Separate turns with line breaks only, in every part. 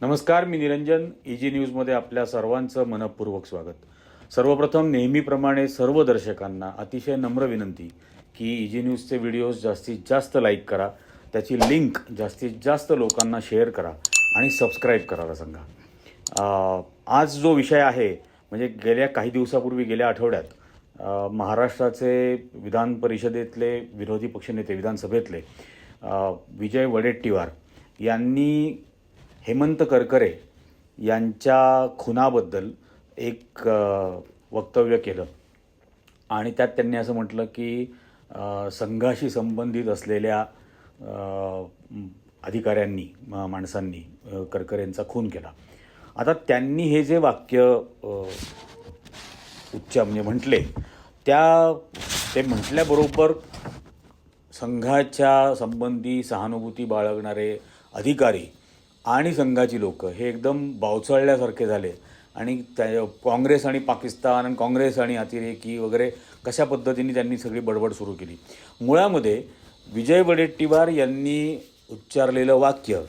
नमस्कार, मी निरंजन. EG न्यूजमध्ये आपल्या सर्वांचं मनपूर्वक स्वागत. सर्वप्रथम नेहमीप्रमाणे सर्व दर्शकांना अतिशय नम्र विनंती की EG न्यूजचे व्हिडिओज जास्तीत जास्त लाईक करा, त्याची लिंक जास्तीत जास्त लोकांना शेअर करा आणि सबस्क्राईब करायला सांगा. आज जो विषय आहे म्हणजे गेल्या काही दिवसापूर्वी गेल्या आठवड्यात महाराष्ट्राचे विधान परिषदेतले विरोधी पक्षनेते विधानसभेतले विजय वडेट्टीवार यांनी हेमंत करकरे यांच्या खुनाबद्दल एक वक्तव्य केलं आणि त्यात त्यांनी असं म्हटलं की संघाशी संबंधित असलेल्या अधिकाऱ्यांनी माणसांनी करकरेंचा खून केला. आता त्यांनी हे जे वाक्य म्हणजे म्हटले ते म्हटल्याबरोबर संघाच्या संबंधी सहानुभूती बाळगणारे अधिकारी आणि संघाची लोक हे एकदम बावचळल्यासारखे झाले आणि काँग्रेस आणि पाकिस्तान आणि काँग्रेस आणि अतिरेकी वगैरे कशा पद्धतीने त्यांनी सगळी बडबड सुरू केली. मुळामध्ये विजय वडेट्टीवार यांनी उच्चारलेलं वाक्य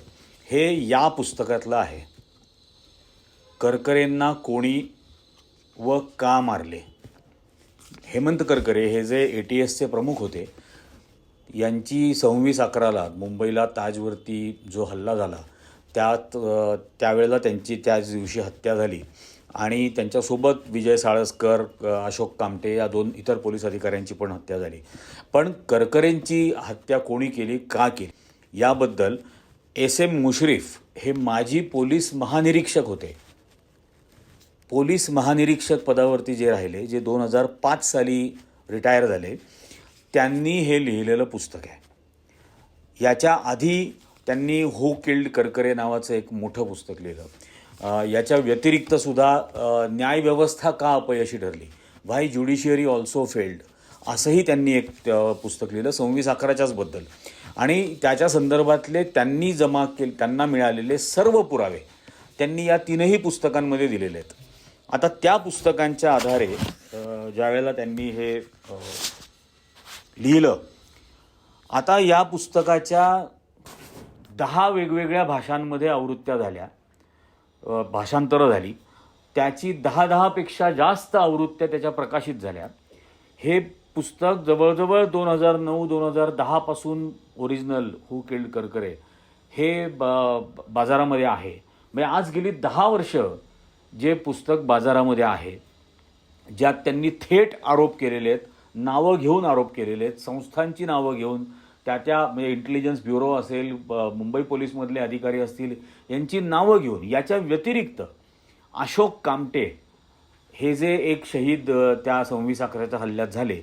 हे या पुस्तकातलं आहे. करकरेंना कोणी व का मारले. हेमंत करकरे हे जे ATSचे प्रमुख होते, यांची 26/11 मुंबईला ताजवरती जो हल्ला झाला त्यावेळेला त्यांची त्याच दिवशी हत्या झाली आणि त्यांच्यासोबत विजय साळसकर, अशोक कामटे या 2 इतर पोलीस अधिकाऱ्यांची पण हत्या झाली. पण करकरेंची हत्या कोणी केली, का केली याबद्दल SM मुश्रीफ हे माजी पोलीस महानिरीक्षक होते. पोलीस महानिरीक्षक पदावरती जे राहिले, जे 2005 साली रिटायर झाले, त्यांनी हे लिहिलेलं पुस्तक आहे. याच्या आधी त्यांनी हू किल्ड करकरे नावाचं एक मोठं पुस्तक लिहिलं. याच्या व्यतिरिक्तसुद्धा न्यायव्यवस्था का अपयशी ठरली, व्हाय ज्युडिशियरी ऑल्सो फेल्ड, असंही त्यांनी एक पुस्तक लिहिलं 26/11च्याच बद्दल. आणि त्याच्या संदर्भातले त्यांना मिळालेले सर्व पुरावे त्यांनी या 3ही पुस्तकांमध्ये दिलेले आहेत. आता त्या पुस्तकांच्या आधारे ज्यावेळेला त्यांनी हे लिहिलं, आता या पुस्तकाच्या 10 वेगवेगळ्या भाषांमध्ये आवृत्त्या झाल्या, भाषांतरं झाली. त्याची 10 पेक्षा जास्त आवृत्त्या त्याच्या प्रकाशित झाल्या. हे पुस्तक जवळजवळ 2009-2010 पासून ओरिजिनल हू किल्ड करकरे हे बाजारामध्ये आहे. म्हणजे आज गेली 10 वर्ष जे पुस्तक बाजारामध्ये आहे, ज्यात त्यांनी थेट आरोप केलेले आहेत, नावं घेऊन आरोप केलेले आहेत, संस्थांची नावं घेऊन, म्हणजे इंटेलिजन्स ब्युरो असेल, मुंबई पोलीसमधले अधिकारी असतील, यांची नावं घेऊन. याच्या व्यतिरिक्त अशोक कामटे हे जे एक शहीद त्या 26/11च्या हल्ल्यात झाले,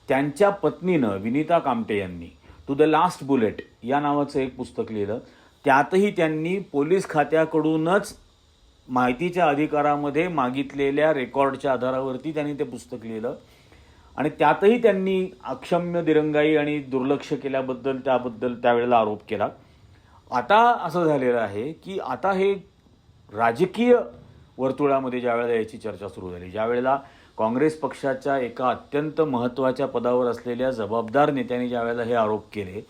त्यांच्या पत्नीनं विनीता कामटे यांनी टू द लास्ट बुलेट या नावाचं एक पुस्तक लिहिलं. त्यातही त्यांनी पोलीस खात्याकडूनच माहितीच्या अधिकारामध्ये मागितलेल्या रेकॉर्डच्या आधारावरती त्यांनी ते पुस्तक लिहिलं आणि त्यातही त्यांनी अक्षम्य दिरंगाई आणि दुर्लक्ष केल्याबद्दल त्यावेळेला आरोप केला. आता असं झालेलं आहे की आता हे राजकीय वर्तुळामध्ये ज्यावेळेला याची चर्चा सुरू झाली, ज्यावेळेला काँग्रेस पक्षाच्या एका अत्यंत महत्त्वाच्या पदावर असलेल्या जबाबदार नेत्यांनी ज्यावेळेला हे आरोप केले,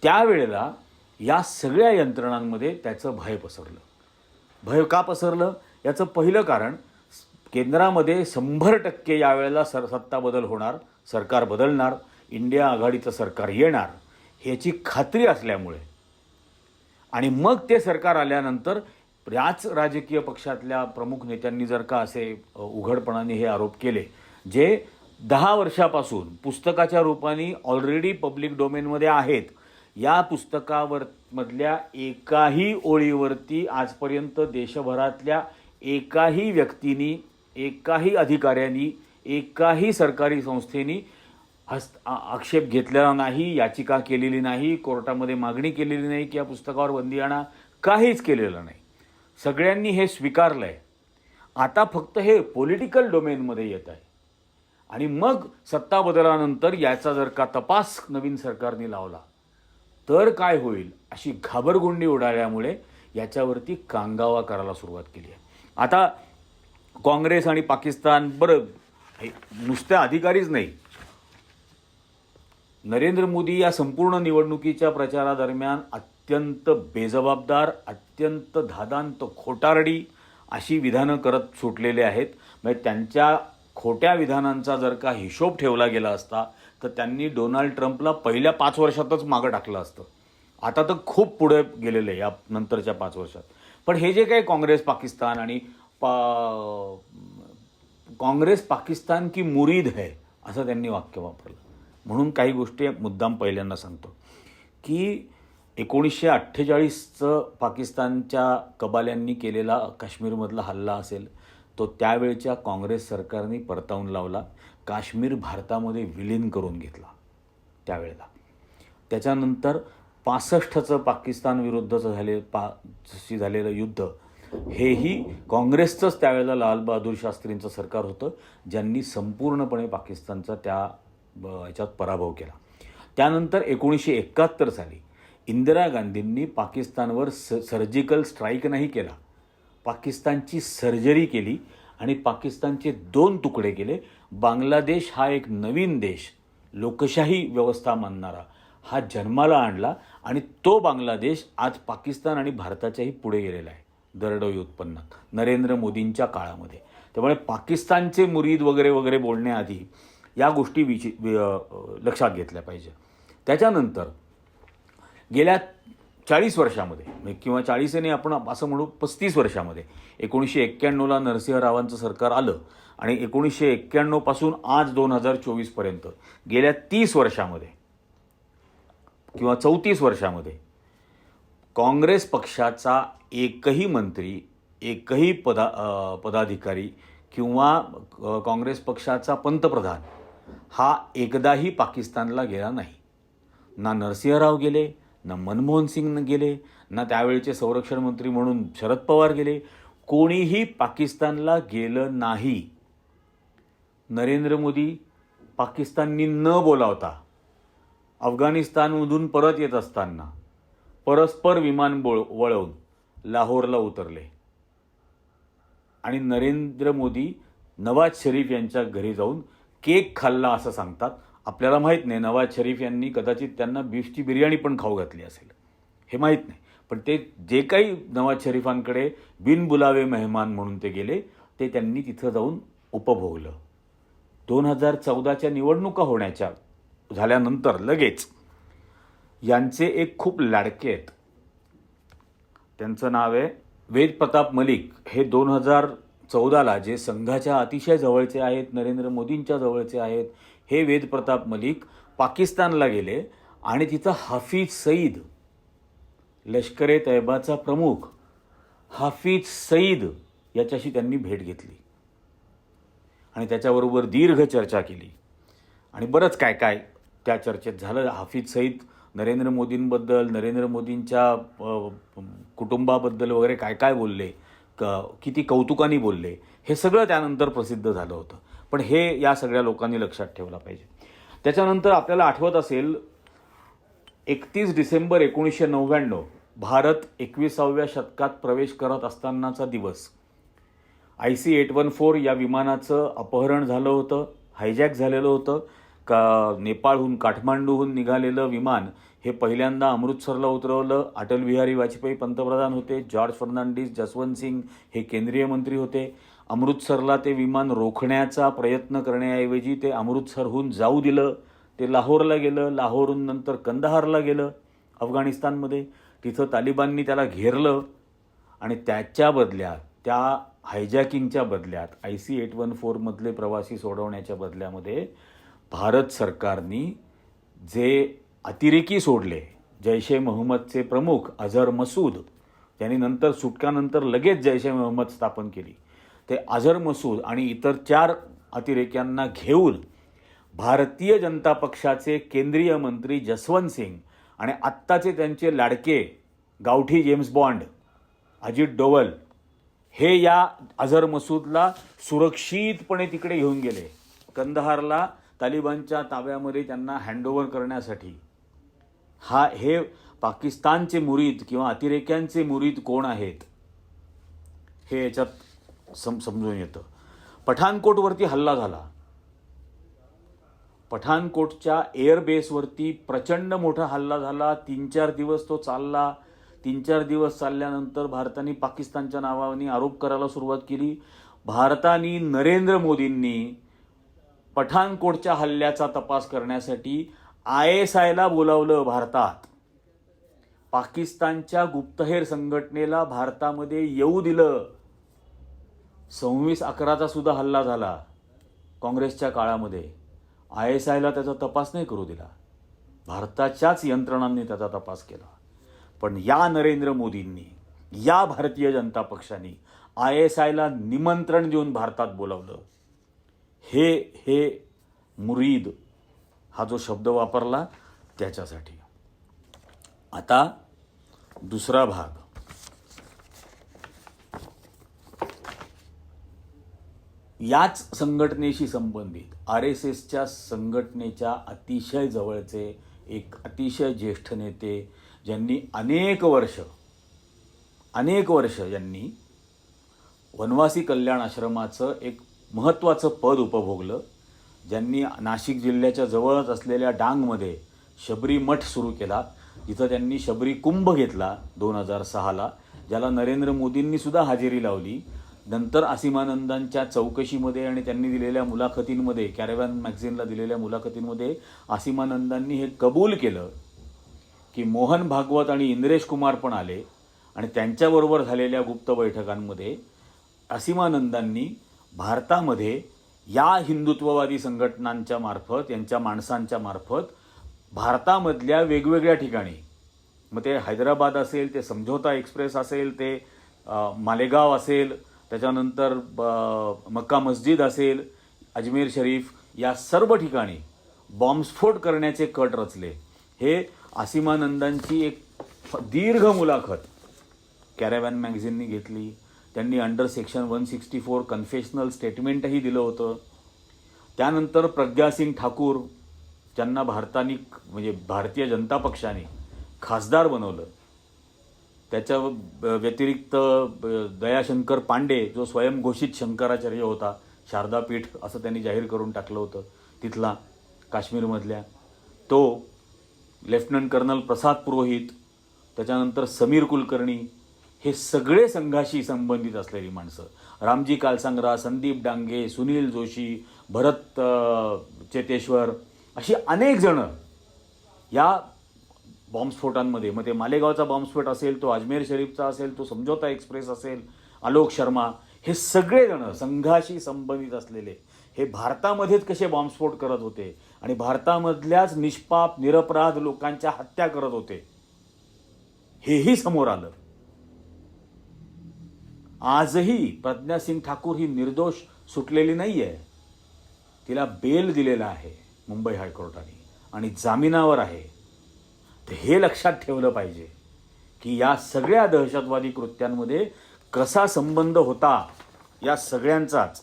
त्यावेळेला या सगळ्या यंत्रणांमध्ये त्याचं भय पसरलं. भय का पसरलं याचं पहिलं कारण, केंद्रामध्ये 100% यावेळेला सत्ता बदल होणार, सरकार बदलणार, इंडिया आघाडीचं सरकार येणार ह्याची खात्री असल्यामुळे. आणि मग ते सरकार आल्यानंतर याच राजकीय पक्षातल्या प्रमुख नेत्यांनी जर का असे उघडपणाने हे आरोप केले, जे 10 वर्षापासून पुस्तकाच्या रूपाने ऑलरेडी पब्लिक डोमेनमध्ये आहेत, या पुस्तकामधल्या एकाही ओळीवरती आजपर्यंत देशभरातल्या एकाही व्यक्तींनी, एकाही अधिकाऱ्यांनी, एकाही सरकारी संस्थेनी आक्षेप घेतलेला नाही, याचिका केलेली नाही, कोर्टामध्ये मागणी केलेली नाही की या पुस्तकावर बंदी आणा, काहीच केलेलं नाही. सगळ्यांनी हे स्वीकारलं आहे. आता फक्त हे पॉलिटिकल डोमेनमध्ये येत आहे. आणि मग सत्ता बदलानंतर याचा जर का तपास नवीन सरकारने लावला तर काय होईल अशी घाबरगुंडी उडाल्यामुळे याच्यावरती कांगावा करायला सुरुवात केली आहे. आता काँग्रेस आणि पाकिस्तान, बरं नुसते अधिकारीच नाही, नरेंद्र मोदी या संपूर्ण निवडणुकीच्या प्रचारादरम्यान अत्यंत बेजबाबदार, अत्यंत धादांत खोटारडी अशी विधानं करत सुटलेले आहेत. म्हणजे त्यांच्या खोट्या विधानांचा जर का हिशोब ठेवला गेला असता तर त्यांनी डोनाल्ड ट्रम्पला पहिल्या 5 वर्षातच मागं टाकलं असतं. आता तर खूप पुढे गेलेलं आहे या नंतरच्या 5 वर्षात. पण हे जे काही काँग्रेस पाकिस्तान आणि काँग्रेस पाकिस्तान की मुरीद है असं त्यांनी वाक्य वापरलं. म्हणून काही गोष्टी मुद्दाम पहिल्यांदा सांगतो की 1948चं पाकिस्तानच्या कबाल्यांनी केलेला काश्मीरमधला हल्ला असेल तो त्यावेळच्या काँग्रेस सरकारने परतावून लावला. काश्मीर भारतामध्ये विलीन करून घेतला त्यावेळेला. त्याच्यानंतर 65चं पाकिस्तान विरुद्धचं झालेलं युद्ध हेही काँग्रेसचंच त्यावेळेला लाल बहादूर शास्त्रींचं सरकार होतं ज्यांनी संपूर्णपणे पाकिस्तानचा त्या ह्याच्यात पराभव केला. त्यानंतर 1971 साली इंदिरा गांधींनी पाकिस्तानवर सर्जिकल स्ट्राईक नाही केला, पाकिस्तानची सर्जरी केली आणि पाकिस्तानचे 2 तुकडे केले. बांगलादेश हा एक नवीन देश, लोकशाही व्यवस्था मानणारा हा जन्माला आणला आणि तो बांगलादेश आज पाकिस्तान आणि भारताच्याही पुढे गेलेला आहे दरडोई उत्पन्नात नरेंद्र मोदींच्या काळामध्ये. त्यामुळे पाकिस्तानचे मुरीद वगैरे वगैरे बोलण्याआधी या गोष्टी लक्षात घेतल्या पाहिजे. त्याच्यानंतर गेल्या 40 वर्षामध्ये किंवा 40 ने आपण असं म्हणू 35 वर्षामध्ये 1991ला नरसिंह रावांचं सरकार आलं आणि 1991 पासून आज 2024पर्यंत गेल्या 30 वर्षामध्ये किंवा 34 वर्षामध्ये काँग्रेस पक्षाचा एकही मंत्री, एकही पदाधिकारी किंवा काँग्रेस पक्षाचा पंतप्रधान हा एकदाही पाकिस्तानला गेला नाही. ना नरसिंहराव गेले, ना मनमोहन सिंग गेले, ना त्यावेळेचे संरक्षण मंत्री म्हणून शरद पवार गेले. कोणीही पाकिस्तानला गेलं नाही. नरेंद्र मोदी पाकिस्ताननी न बोलावता अफगाणिस्तानमधून परत येत असताना परस्पर विमान वळवून लाहोरला उतरले आणि नरेंद्र मोदी नवाज शरीफ यांच्या घरी जाऊन केक खाल्ला असं सांगतात. आपल्याला माहीत नाही, नवाज शरीफ यांनी कदाचित त्यांना बीफची बिर्याणी पण खाऊ घातली असेल, हे माहीत नाही. पण ते जे काही नवाज शरीफांकडे बिनबुलावे मेहमान म्हणून ते गेले ते त्यांनी तिथं जाऊन उपभोगलं. 2014च्या निवडणुका झाल्यानंतर लगेच यांचे एक खूप लाडके आहेत, त्यांचं नाव आहे वेद प्रताप मलिक. हे 2014ला जे संघाच्या अतिशय जवळचे आहेत, नरेंद्र मोदींच्या जवळचे आहेत, हे वेद प्रताप मलिक पाकिस्तानला गेले आणि तिथं हाफिज सईद, लष्कर ए तैयबाचा प्रमुख हाफिज सईद याच्याशी त्यांनी भेट घेतली आणि त्याच्याबरोबर दीर्घ चर्चा केली आणि बरंच काय काय त्या चर्चेत झालं. हाफिज सईद नरेंद्र मोदींबद्दल, नरेंद्र मोदींच्या कुटुंबाबद्दल वगैरे काय काय बोलले, किती कौतुकाने बोलले, हे सगळं त्यानंतर प्रसिद्ध झालं होतं. पण हे या सगळ्या लोकांनी लक्षात ठेवलं पाहिजे. त्याच्यानंतर आपल्याला आठवत असेल 31 डिसेंबर 1999 भारत 21व्या शतकात प्रवेश करत असतानाचा दिवस. IC-814 या विमानाचं अपहरण झालं होतं, हायजॅक झालेलं होतं. नेपाळहून काठमांडूहून निघालेलं विमान हे पहिल्यांदा अमृतसरला उतरवलं. अटल बिहारी वाजपेयी पंतप्रधान होते, जॉर्ज फर्नांडिस, जसवंत सिंग हे केंद्रीय मंत्री होते. अमृतसरला ते विमान रोखण्याचा प्रयत्न करण्याऐवजी ते अमृतसरहून जाऊ दिलं, ते लाहोरला गेलं, लाहोरहून नंतर कंदाहारला गेलं अफगाणिस्तानमध्ये. तिथं तालिबाननी त्याला घेरलं आणि त्याच्या बदल्यात, त्या हायजॅकिंगच्या बदल्यात, IC-814 मधले प्रवासी सोडवण्याच्या बदल्यामध्ये भारत सरकारनी जे अतिरेकी सोडले, जैश ए मोहम्मदचे प्रमुख अझर मसूद, त्यांनी नंतर सुटकानंतर लगेच जैश ए मोहम्मद स्थापन केली, ते अझर मसूद आणि इतर 4 अतिरेक्यांना घेऊन भारतीय जनता पक्षाचे केंद्रीय मंत्री जसवंत सिंग आणि आत्ताचे त्यांचे लाडके गावठी जेम्स बॉन्ड अजित डोवल हे या अझर मसूदला सुरक्षितपणे तिकडे घेऊन गेले कंदहारला तालिबानच्या ताब्यामध्ये त्यांना हँडओव्हर करण्यासाठी. हे पाकिस्तानचे मुरीद किंवा अतिरेक्यांचे मुरीद कोण आहेत हे याच्यात समजून येतं. पठाणकोटवरती हल्ला झाला पठाणकोटच्या एअरबेसवरती प्रचंड मोठा हल्ला झाला. 3-4 दिवस तो चालला. 3-4 दिवस चालल्यानंतर भारताने पाकिस्तानच्या नावाने आरोप करायला सुरुवात केली. भारताने नरेंद्र मोदींनी पठाणकोटच्या हल्ल्याचा तपास करण्यासाठी ISIला बोलावलं भारतात. पाकिस्तानच्या गुप्तहेर संघटनेला भारतामध्ये येऊ दिलं. 26/11चा सुद्धा हल्ला झाला काँग्रेसच्या काळामध्ये. ISIला त्याचा तपास नाही करू दिला. भारताच्याच यंत्रणांनी त्याचा तपास केला. पण या नरेंद्र मोदींनी, या भारतीय जनता पक्षाने ISIला निमंत्रण देऊन भारतात बोलावलं. हे मुरीद हा जो शब्द वापरला त्याच्यासाठी. आता दुसरा भाग, याच संघटनेशी संबंधित RSSच्या संघटनेच्या अतिशय जवळचे एक अतिशय ज्येष्ठ नेते, ज्यांनी अनेक वर्ष ज्यांनी वनवासी कल्याण आश्रमाचं एक महत्त्वाचं पद उपभोगलं, ज्यांनी नाशिक जिल्ह्याच्या जवळच असलेल्या डांगमध्ये शबरी मठ सुरू केला, जिथं त्यांनी शबरी कुंभ घेतला 2006ला, ज्याला नरेंद्र मोदींनी सुद्धा हजेरी लावली. नंतर असीमानंदांच्या चौकशीमध्ये आणि त्यांनी दिलेल्या मुलाखतींमध्ये, कॅरेव्हॅन मॅगझिनला दिलेल्या मुलाखतींमध्ये असीमानंदांनी हे कबूल केलं की मोहन भागवत आणि इंद्रेश कुमार पण आले आणि त्यांच्याबरोबर झालेल्या गुप्त बैठकांमध्ये असीमानंदांनी भारतामध्ये या हिंदुत्ववादी संघटनांच्या मार्फत, यांच्या माणसांच्या मार्फत भारतामधल्या वेगवेगळ्या ठिकाणी, मग ते हैदराबाद असेल, ते समझोता एक्सप्रेस असेल, ते मालेगाव असेल, त्याच्यानंतर मक्का मस्जिद असेल, अजमेर शरीफ, या सर्व ठिकाणी बॉम्बस्फोट करण्याचे कट रचले. हे असीमानंदांची एक दीर्घ मुलाखत कॅरेव्हॅन मॅगझिननी घेतली. त्यांनी अंडर सेक्शन 164 कन्फेशनल स्टेटमेंटही दिलं होतं. त्यानंतर प्रज्ञासिंग ठाकूर, ज्यांना भारताने म्हणजे भारतीय जनता पक्षाने खासदार बनवलं, त्याच्या व्यतिरिक्त दयाशंकर पांडे, जो स्वयंघोषित शंकराचार्य होता, शारदा पीठ असं त्यांनी जाहीर करून टाकलं होतं तिथला, काश्मीरमधल्या, तो, लेफ्टनंट कर्नल प्रसाद पुरोहित, त्याच्यानंतर समीर कुलकर्णी, हे सगळे संघाशी संबंधित असलेली माणसं, रामजी कालसांगरा, संदीप डांगे, सुनील जोशी, भरत चेतेश्वर, अशी अनेक जणं या बॉम्बस्फोटांमध्ये, मग ते मालेगावचा बॉम्बस्फोट असेल, तो अजमेर शरीफचा असेल, तो समझोता एक्सप्रेस असेल, आलोक शर्मा, हे सगळे जण संघाशी संबंधित असलेले हे भारतामध्येच कसे बॉम्बस्फोट करत होते आणि भारतामधल्याच निष्पाप निरपराध लोकांच्या हत्या करत होते, हेही समोर आलं. आजही प्रज्ञासिंग ठाकूर ही निर्दोष सुटलेली नाही आहे. तिला बेल दिलेला आहे मुंबई हायकोर्टाने आणि जामिनावर आहे. तर हे लक्षात ठेवलं पाहिजे की या सगळ्या दहशतवादी कृत्यांमध्ये कसा संबंध होता या सगळ्यांचाच.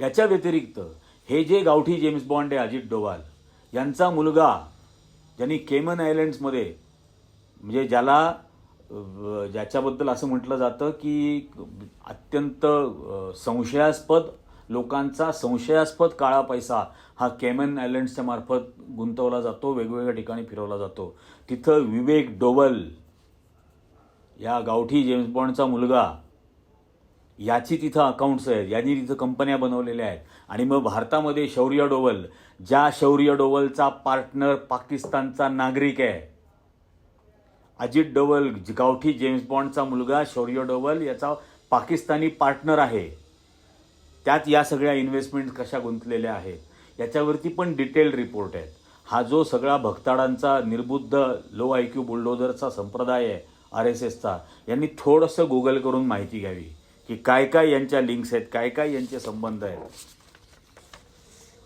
याच्या व्यतिरिक्त हे जे गावठी जेम्स बॉन्ड आहे अजित डोवाल, यांचा मुलगा, ज्यांनी केमन आयलँड्समध्ये, म्हणजे ज्याच्याबद्दल असं म्हटलं जातं की अत्यंत संशयास्पद लोकांचा संशयास्पद काळा पैसा हा केमन आयलँड्सच्या मार्फत गुंतवला जातो, वेगवेगळ्या ठिकाणी फिरवला जातो. तिथं विवेक डोवल, या गावठी जेम्स बॉन्डचा मुलगा, याची तिथं अकाउंट्स आहेत, यांनी तिथं कंपन्या बनवलेल्या आहेत. आणि मग भारतामध्ये शौर्य डोवल, ज्या शौर्य डोवलचा पार्टनर पाकिस्तानचा नागरिक आहे. अजित डोवल, गावठी जेम्स बॉन्डचा मुलगा शौर्य डोवल, याचा पाकिस्तानी पार्टनर आहे. त्यात या सगळ्या इन्व्हेस्टमेंट कशा गुंतलेल्या आहेत याच्यावरती पण डिटेल्ड रिपोर्ट आहेत. हा जो सगळा भक्ताडांचा निर्बुद्ध लो IQ बुलडोझरचा संप्रदाय आहे RSSचा, यांनी थोडंसं गुगल करून माहिती घ्यावी की काय काय यांच्या लिंक्स आहेत, काय काय यांचे संबंध आहेत.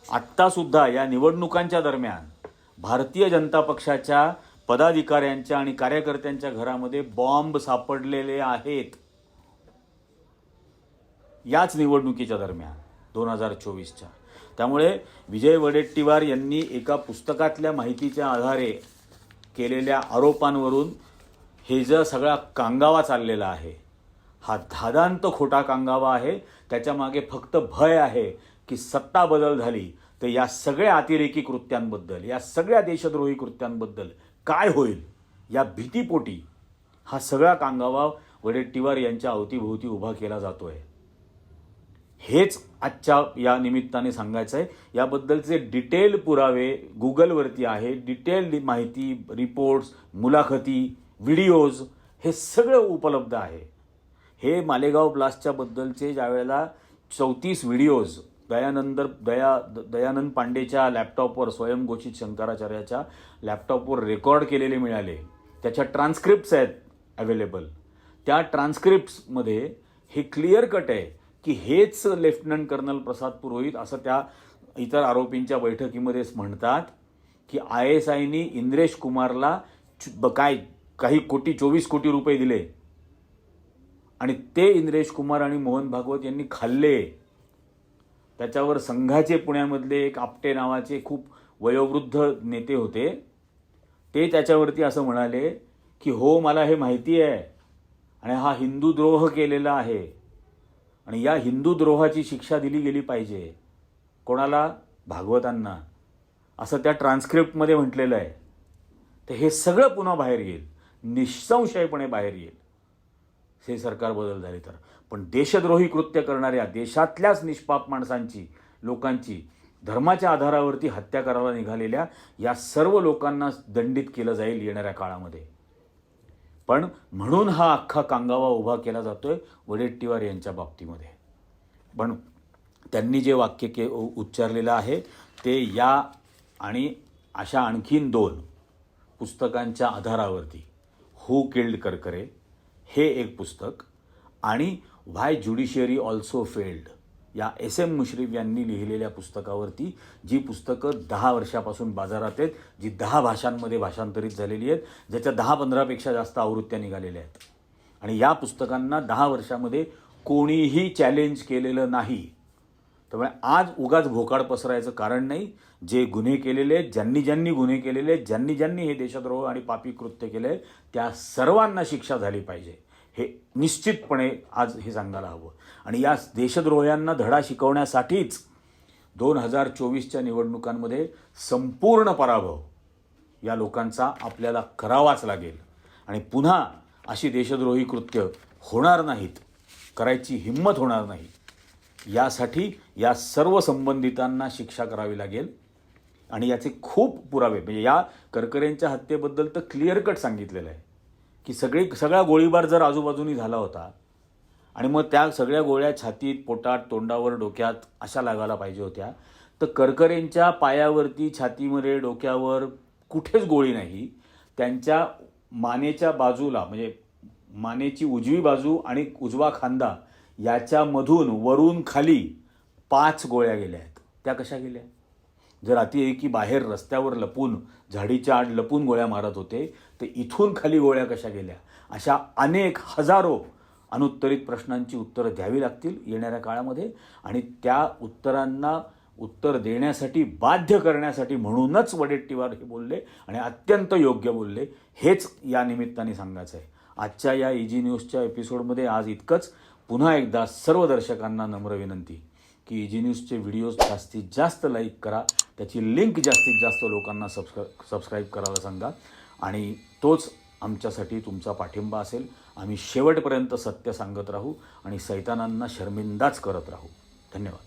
आत्तासुद्धा या निवडणुकांच्या दरम्यान भारतीय जनता पक्षाच्या पदाधिकाऱ्यांच्या आणि कार्यकर्त्यांच्या घरामध्ये बॉम्ब सापडलेले आहेत. याच निवडणुकीच्या दरम्यान 2024च्या. त्यामुळे विजय वडेट्टीवार यांनी एका पुस्तकातल्या माहितीच्या आधारे केलेल्या आरोपांवरून हे जो सगळा कांगावा चाललेला आहे, हा धादांत खोटा कांगावा आहे. त्याच्यामागे फक्त भय आहे की सत्ता बदल झाली तर या सगळ्या अतिरेकी कृत्यांबद्दल, या सगळ्या देशद्रोही कृत्यांबद्दल काय होईल या भीतीपोटी हा सगळा कांगावा वडेट्टीवार यांच्या अवतीभोवती उभा केला जातोय. हेच आजच्या या निमित्ताने सांगायचं आहे. याबद्दलचे डिटेल पुरावे गुगलवरती आहे, डिटेल माहिती, रिपोर्ट्स, मुलाखती, व्हिडिओज हे सगळं उपलब्ध आहे. हे मालेगाव ब्लास्टच्या बद्दलचे ज्यावेळेला 34 व्हिडिओज दयानंद पांडेच्या लॅपटॉपवर, स्वयंघोषित शंकराचार्याच्या लॅपटॉपवर रेकॉर्ड केलेले मिळाले, त्याच्या ट्रान्स्क्रिप्ट्स आहेत अवेलेबल. त्या ट्रान्स्क्रिप्ट्समध्ये हे क्लिअर कट आहे की हेच लेफ्टनंट कर्नल प्रसाद पुरोहित असं त्या इतर आरोपींच्या बैठकीमध्येच म्हणतात की ISIनी इंद्रेश कुमारला काही 24 कोटी रुपये दिले आणि ते इंद्रेश कुमार आणि मोहन भागवत यांनी खाल्ले. त्याच्यावर संघाचे पुण्यामधले एक आपटे नावाचे खूप वयोवृद्ध नेते होते, ते त्याच्यावरती असं म्हणाले की हो मला हे माहिती आहे आणि हा हिंदू द्रोह केलेला आहे आणि या हिंदू द्रोहाची शिक्षा दिली गेली पाहिजे. कोणाला? भागवतांना, असं त्या ट्रान्स्क्रिप्टमध्ये म्हटलेलं आहे. तर हे सगळं पुन्हा बाहेर येईल, निःसंशयपणे बाहेर येईल हे सरकार बदल झाले तर. पण देशद्रोही कृत्य करणाऱ्या देशातल्याच निष्पाप माणसांची, लोकांची, धर्माच्या आधारावरती हत्या करायला निघालेल्या या सर्व लोकांना दंडित केलं जाईल येणाऱ्या काळामध्ये. पण म्हणून हा अख्खा कांगावा उभा केला जातोय वडेट्टीवार यांच्या बाबतीमध्ये. पण त्यांनी जे वाक्य उच्चारलेलं आहे ते या आणि अशा आणखीन 2 पुस्तकांच्या आधारावरती, हू किल्ड करकरे हे एक पुस्तक आणि व्हाय ज्युडिशियरी ऑल्सो फेल्ड या SM मुश्रीफ यांनी लिहिलेल्या पुस्तकावरती, जी पुस्तकं 10 वर्षापासून बाजारात आहेत, जी 10 भाषांमध्ये भाषांतरित झालेली आहेत, ज्याच्या 10-15पेक्षा जास्त आवृत्त्या निघालेल्या आहेत. आणि या पुस्तकांना 10 वर्षामध्ये कोणीही चॅलेंज केलेलं नाही. त्यामुळे आज उगाच भोकाड पसरायचं कारण नाही. जे गुन्हे केलेले, ज्यांनी गुन्हे केलेले, ज्यांनी हे देशद्रोह आणि पापी कृत्य केले, त्या सर्वांना शिक्षा झाली पाहिजे, हे निश्चितपणे आज हे सांगायला हवं. आणि या देशद्रोह्यांना धडा शिकवण्यासाठीच 2024च्या निवडणुकांमध्ये संपूर्ण पराभव या लोकांचा आपल्याला करावाच लागेल. आणि पुन्हा अशी देशद्रोही कृत्य होणार नाहीत, करायची हिंमत होणार नाही, यासाठी या सर्व संबंधितांना शिक्षा करावी लागेल. आणि याचे खूप पुरावे, म्हणजे या करकरेंच्या हत्येबद्दल तर क्लिअर कट सांगितलेलं आहे की सगळा गोळीबार जर आजूबाजूनी झाला होता आणि मग त्या सगळ्या गोळ्या छातीत, पोटात, तोंडावर, डोक्यात अशा लागायला पाहिजे होत्या, तर करकरेंच्या पायावरती, छातीमध्ये, डोक्यावर कुठेच गोळी नाही. त्यांच्या मानेच्या बाजूला, म्हणजे मानेची उजवी बाजू आणि उजवा खांदा याच्यामधून वरून खाली 5 गोळ्या गेल्या आहेत. त्या कशा गेल्या? जर अतिरेकी बाहेर रस्त्यावर लपून, झाडीच्या आड लपून गोळ्या मारत होते, तर इथून खाली गोळ्या कशा गेल्या? अशा अनेक हजारो अनुत्तरित प्रश्नांची उत्तरं द्यावी लागतील येणाऱ्या काळामध्ये. आणि त्या उत्तरांना उत्तर देण्यासाठी बाध्य करण्यासाठी म्हणूनच वडेट्टीवार हे बोलले आणि अत्यंत योग्य बोलले, हेच या निमित्ताने सांगायचं आहे. आजच्या या EG न्यूजच्या एपिसोडमध्ये आज इतकंच. पुन्हा एकदा सर्व दर्शकांना नम्र विनंती की EG न्यूजचे व्हिडिओज जास्तीत जास्त लाईक करा, त्याची लिंक जास्तीत जास्त लोकांना सबस्क्राईब करायला सांगा आणि तोच आमच्यासाठी तुमचा पाठिंबा असेल. आम्ही शेवटपर्यंत सत्य सांगत राहू आणि सैतानांना शर्मिंदाच करत राहू. धन्यवाद.